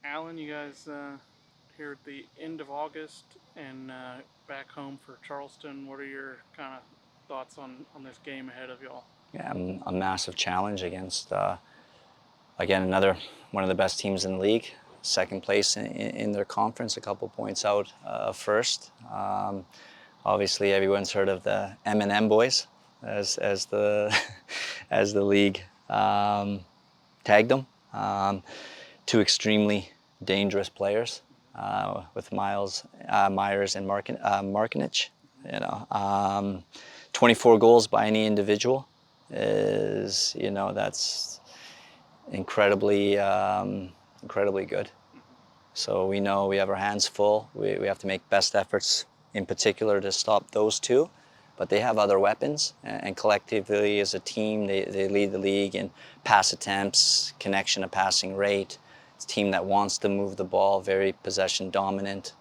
Alan, you guys here at the end of August and back home for Charleston. What are your kind of thoughts on this game ahead of y'all? Yeah, a massive challenge against, again, another one of the best teams in the league. Second place in their conference, a couple points out first. Obviously, everyone's heard of the M&M boys, as the as the league tagged them. Two extremely dangerous players with Myers and Markinich. 24 goals by any individual is, that's incredibly good. So we know we have our hands full. We have to make best efforts, in particular, to stop those two. But they have other weapons, and collectively as a team, they lead the league in pass attempts, connection to passing rate. It's a team that wants to move the ball, very possession dominant.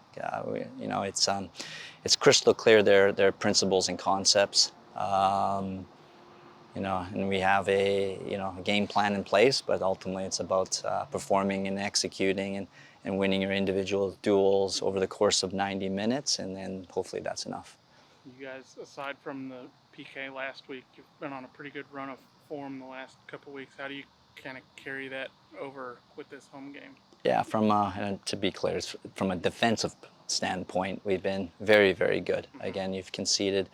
It's crystal clear their principles and concepts. And we have a game plan in place, but ultimately it's about performing and executing and winning your individual duels over the course of 90 minutes, and then hopefully that's enough. You guys, aside from the PK last week, you've been on a pretty good run of form the last couple weeks. How do you kind of carry that over with this home game? Yeah, to be clear, from a defensive standpoint, we've been very, very good. Again, you've conceded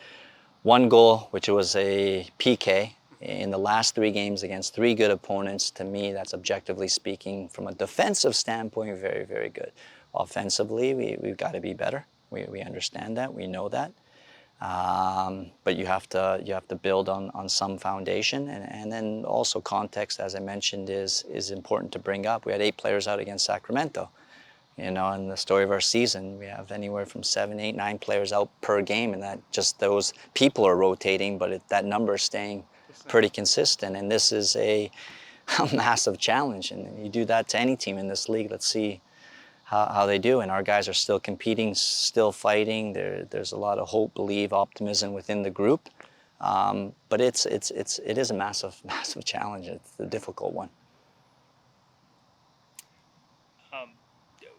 one goal, which was a PK, in the last 3 games against 3 good opponents. To me, that's objectively speaking, from a defensive standpoint, very, very good. Offensively, we've got to be better. We understand that. We know that. But you have to build on some foundation, and then also context, as I mentioned, is important to bring up. We had 8 players out against Sacramento. In the story of our season, we have anywhere from 7, 8, 9 players out per game, and that just those people are rotating, but that number is staying pretty consistent. And this is a massive challenge, and you do that to any team in this league. Let's see how they do. And our guys are still competing, still fighting. There's a lot of hope, belief, optimism within the group. But it is a massive challenge. It's a difficult one.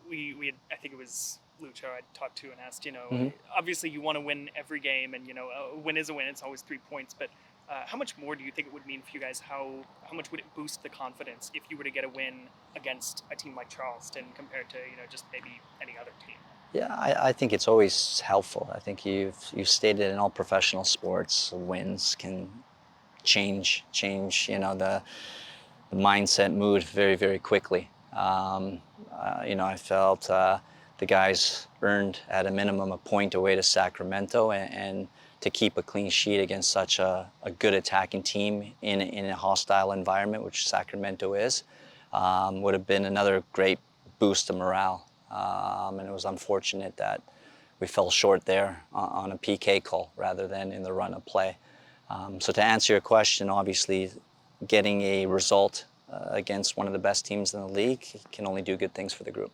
We had, I think it was Lucho I talked to and asked, obviously you want to win every game, and a win is a win. It's always 3 points, but how much more do you think it would mean for you guys? How much would it boost the confidence if you were to get a win against a team like Charleston compared to just maybe any other team? Yeah, I think it's always helpful. I think you've stated in all professional sports, wins can change the mindset, mood very, very quickly. I felt the guys earned at a minimum a point away to Sacramento, and to keep a clean sheet against such a good attacking team in a hostile environment, which Sacramento is, would have been another great boost to morale. And it was unfortunate that we fell short there on a PK call rather than in the run of play. So to answer your question, obviously getting a result against one of the best teams in the league can only do good things for the group.